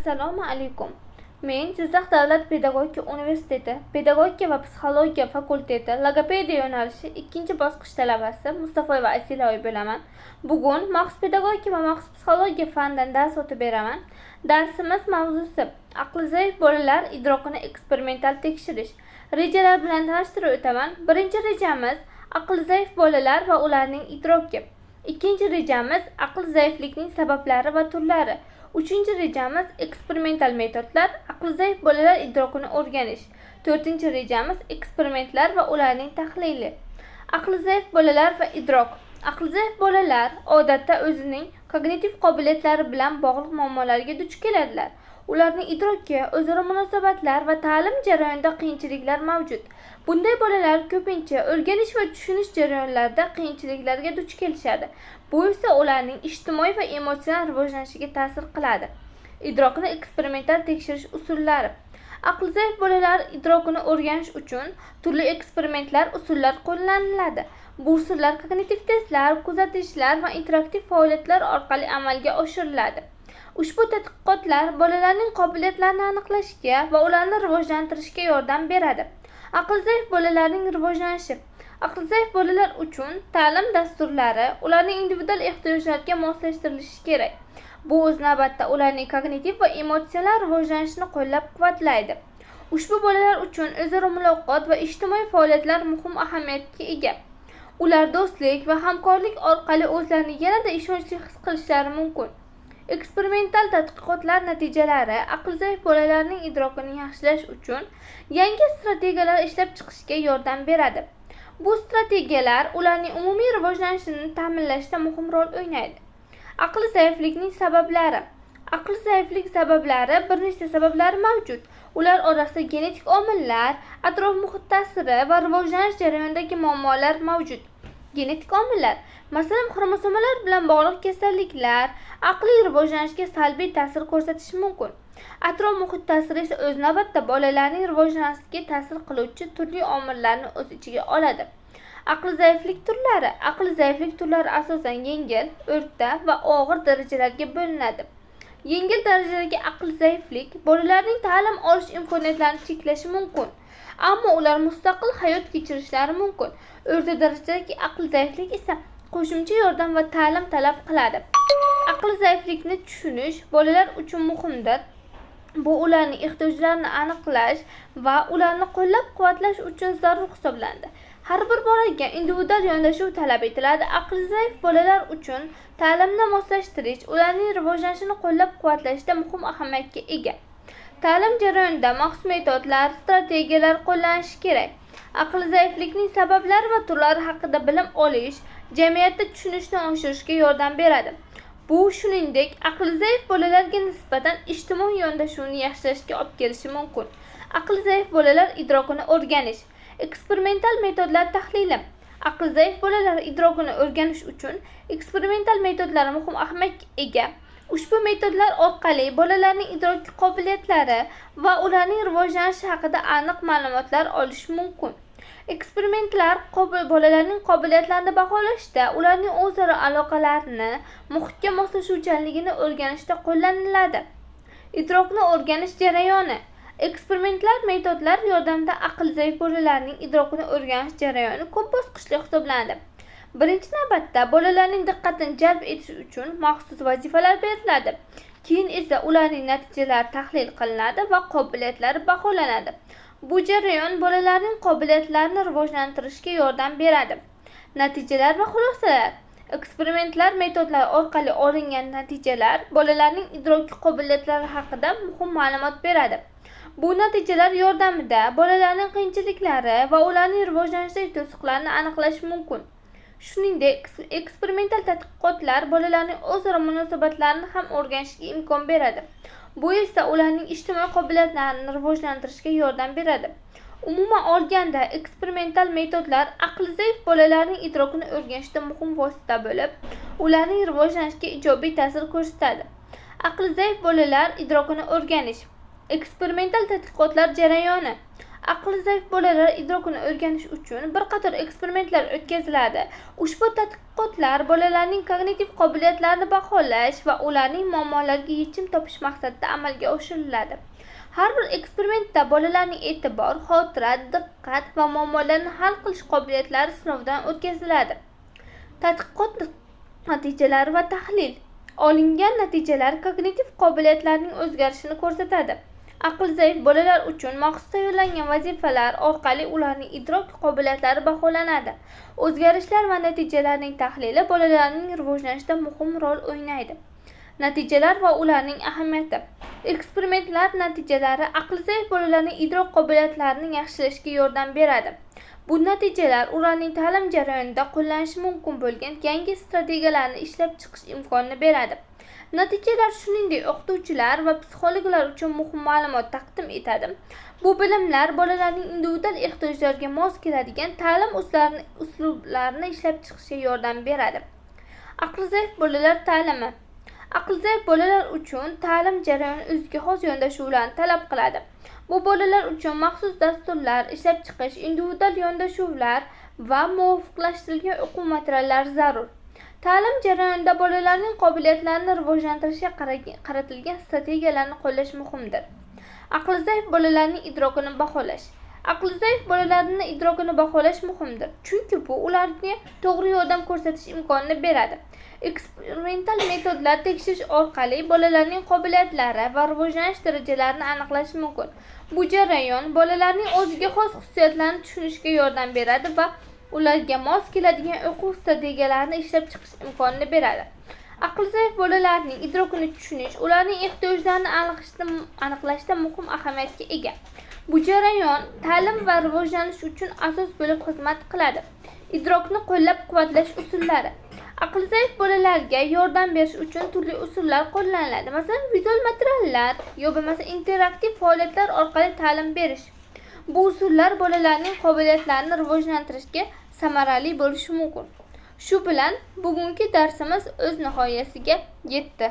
Assalomu alaykum. Men Jizzax davlat pedagogika universiteti pedagogika va psixologiya fakulteti logopediya yo'nalishi 2-bosqich talabasi Mustafoyeva Asiloy bo'laman. Bugun maxsus pedagogika va maxsus psixologiya fanidan dars o'tib beraman. Darsimiz mavzusi aqli zaif bolalar idrokini eksperimental tekshirish. Rejalar bilan tanishtirib o'taman. Birinchi rejamiz aqli zaif bolalar va ularning idroki. Ikkinchi rejamiz aql zaiflikning sabablari va turlari. Uchinchi rejamiz eksperimental metodlar, aqli zaif bolalar idrokini o'rganish. To'rtinchi rejamiz eksperimentlar va ularning tahlili. Aqli zaif bolalar va idrok. Aqli zaif bolalar odatda o'zining kognitiv qobiliyatlari bilan bog'liq muammolarga duch keladilar. Ularning idroki, o'zaro munosabatlar va ta'lim jarayonida qiyinchiliklar mavjud. Bunday bolalar ko'pincha o'rganish va tushunish jarayonlarida qiyinchiliklarga duch kelishadi. Bu esa ularning ijtimoiy va emotsional rivojlanishiga ta'sir qiladi. Idrokni eksperimental tekshirish usullari. Aqli zaif bolalar idrokini o'rganish uchun turli eksperimentlar, usullar qo'llaniladi. Bu usullar kognitiv testlar, kuzatishlar va interaktiv faoliyatlar orqali amalga oshiriladi. Ushbu tadqiqotlar bolalarning qobiliyatlarini aniqlashga va ularni rivojlantirishga yordam beradi. Aqli zaif bolalarning rivojlanishi. Aqli zaif bolalar uchun ta'lim dasturlari ularning individual ehtiyojlariga moslashtirilishi kerak. Bu o'z navbatida ularning kognitiv va emotsional rivojlanishini qo'llab-quvvatlaydi. Ushbu bolalar uchun o'zaro muloqot va ijtimoiy faoliyatlar muhim ahamiyatga ega. Ular do'stlik va hamkorlik orqali o'zlarini yanada ishonchli his qilishlari mumkin. Eksperimental tadqiqotlar natijalari aqli zaif bolalarning idrokini yaxshilash uchun yangi strategiyalar ishlab chiqishga yordam beradi. Bu strategiyalar ularning umumiy rivojlanishini ta'minlashda muhim rol o'ynaydi. Aqli zaiflikning sabablari. Aqli zaiflik sabablari bir nechta sabablari mavjud. Ular orasida genetik omillar, atrof muhit ta'siri va rivojlanish jarayonidagi muammolar mavjud. Genetik omillar, masalan, xromosomalar bilan bog'liq kasalliklar aqliy rivojlanishga salbiy ta'sir ko'rsatishi mumkin. Atrof muhit ta'siri esa o'z navbatida bolalarning rivojlanishiga ta'sir qiluvchi turli omillarni o'z ichiga oladi. Aqli zaiflik turlari. Aqli zaiflik turlari asosan yengil, o'rta va og'ir darajalarga bo'linadi. Yengil darajadagi aqli zaiflik bolalarning ta'lim olish imkoniyatlarini cheklashi mumkin, ammo ular mustaqil hayot kechirishlari mumkin. O'rta darajadagi aqli zaiflik esa qo'shimcha yordam va ta'lim talab qiladi. Aqli zaiflikni tushunish bolalar uchun muhimdir. Bu ularning ehtiyojlarini aniqlash va ularni qo'llab-quvvatlash uchun zarur hisoblanadi. Har bir bolaga individual yondashuv talab etiladi. Aqli zaif bolalar uchun ta'limni moslashtirish ularning rivojlanishini qo'llab-quvvatlashda muhim ahamiyatga ega. Ta'lim jarayonida maxsus metodlar, strategiyalar qo'llanish kerak. Aqli zaiflikning sabablari va turlari haqida bilim olish jamiyatda tushunishni oshirishga yordam beradi. Bu shuningdek, aqli zaif bolalarga nisbatan ijtimoiy yondashuvni yaxshilashga olib kelishi mumkin. Aqli zaif bolalar idrokini o'rganish. Eksperimental metodlar tahlili. Aqli zaif bolalar idrokini o'rganish uchun eksperimental metodlar muhim ahamiyatga ega. Ushbu metodlar orqali bolalarning idroki qobiliyatlari va ularning rivojlanishi haqida aniq ma'lumotlar olish mumkin. Eksperimentlar bolalarning qobiliyatlarini baholashda, ularning o'zaro aloqalarini, muhitga moslashuvchanligini o'rganishda qo'llaniladi. Idrokni o'rganish jarayoni. Eksperimentlar metodlar yordamida aqli zaif bolalarning idrokini o'rganish jarayoni ko'p bosqichli hisoblanadi. Birinchi navbatda bolalarning diqqatini jalb etish uchun maxsus vazifalar beriladi. Keyin esa ularning natijalari tahlil qilinadi va qobiliyatlari baholanadi. Bu jarayon bolalarning qobiliyatlarini rivojlantirishga yordam beradi. Natijalar va xulosalar. Eksperimentlar metodlar orqali olingan natijalar bolalarning idroki qobiliyatlari haqida muhim ma'lumot beradi. Bu natijalar yordamida bolalarning qiyinchiliklari va ularning rivojlanishidagi to'siqlarni aniqlash mumkin. Shuningdek, eksperimental tadqiqotlar bolalarning o'zaro munosabatlarini ham o'rganishga imkon beradi. Bu esa ularning ijtimoiy qobiliyatlarini rivojlantirishga yordam beradi. Umuman olganda, eksperimental metodlar aqli zaif bolalarning idrokini o'rganishda muhim vosita bo'lib, ularning rivojlanishiga ijobiy ta'sir ko'rsatadi. Aqli zaif bolalar idrokini o'rganish. Eksperimental tadqiqotlar jarayoni. Aqli zaif bolalar idrokini o'rganish uchun bir qator eksperimentlar o'tkaziladi. Ushbu tadqiqotlar bolalarning kognitiv qobiliyatlarini baholash va ularning muammolariga yechim topish maqsadida amalga oshiriladi. Har bir eksperimentda bolalarning e'tibor, xotira, diqqat va muammolarni hal qilish qobiliyatlari sinovdan o'tkaziladi. Tadqiqot natijalari va tahlil. Olingan natijalar kognitiv qobiliyatlarning o'zgarishini ko'rsatadi. Aqli zaif bolalar uchun maxsus tayyorlangan vazifalar orqali ularning idrok qobiliyatlari baholanadi. O'zgarishlar va natijalarning tahlili bolalarning rivojlanishida muhim rol o'ynaydi. Natijalar va ularning ahamiyati. Eksperimentlar natijalari aqli zaif bolalarning idrok qobiliyatlarini yaxshilashga yordam beradi. Bu natijalar ularning ta'lim jarayonida qo'llanishi mumkin bo'lgan yangi strategiyalarni ishlab chiqish imkonini beradi. Natijalar shuningdek o'qituvchilar va psixologlar uchun muhim ma'lumot taqdim etadi. Bu bilimlar bolalarning individual ehtiyojlariga mos keladigan ta'lim uslublarini ishlab chiqishga yordam beradi. Aqli zaif bolalar ta'limi. Aqli zaif bolalar uchun ta'lim jarayoni o'ziga xos yondashuvlarni talab qiladi. Bu bolalar uchun maxsus dasturlar ishlab chiqish, individual yondashuvlar va muvofiqlashtirilgan o'quv materiallari zarur. Ta'lim jarayonida bolalarning qobiliyatlarini rivojlantirishga qaratilgan strategiyalarni qo'llash muhimdir. Aqli zaif bolalarning idrokini baholash. Aqli zaif bolalarning idrokini baholash muhimdir, chunki bu ularga to'g'ri yordam ko'rsatish imkonini beradi. Eksperimental metodlar tekshirish orqali bolalarning qobiliyatlari va rivojlanish darajalarini aniqlash mumkin. Bu jarayon bolalarning o'ziga xos xususiyatlarini tushunishga yordam beradi va ularga mos keladigan o'quv strategiyalarini ishlab chiqish imkonini beradi. Aqli zaif bolalarning idrokini tushunish ularning ehtiyojlarini aniqlashda muhim ahamiyatga ega. Bu jarayon ta'lim va rivojlanish uchun asos bo'lib xizmat qiladi. Idrokni qo'llab-quvvatlash usullari. Aqli zaif bolalarga yordam berish uchun turli usullar qo'llaniladi. Masalan, vizual materiallar yoki interaktiv faoliyatlar orqali ta'lim berish. Bu usullar bolalarning qobiliyatlarini rivojlantirishga samarali bo'lishi mumkin. Shu bilan bugungi darsimiz o'z nihoyasiga yetdi.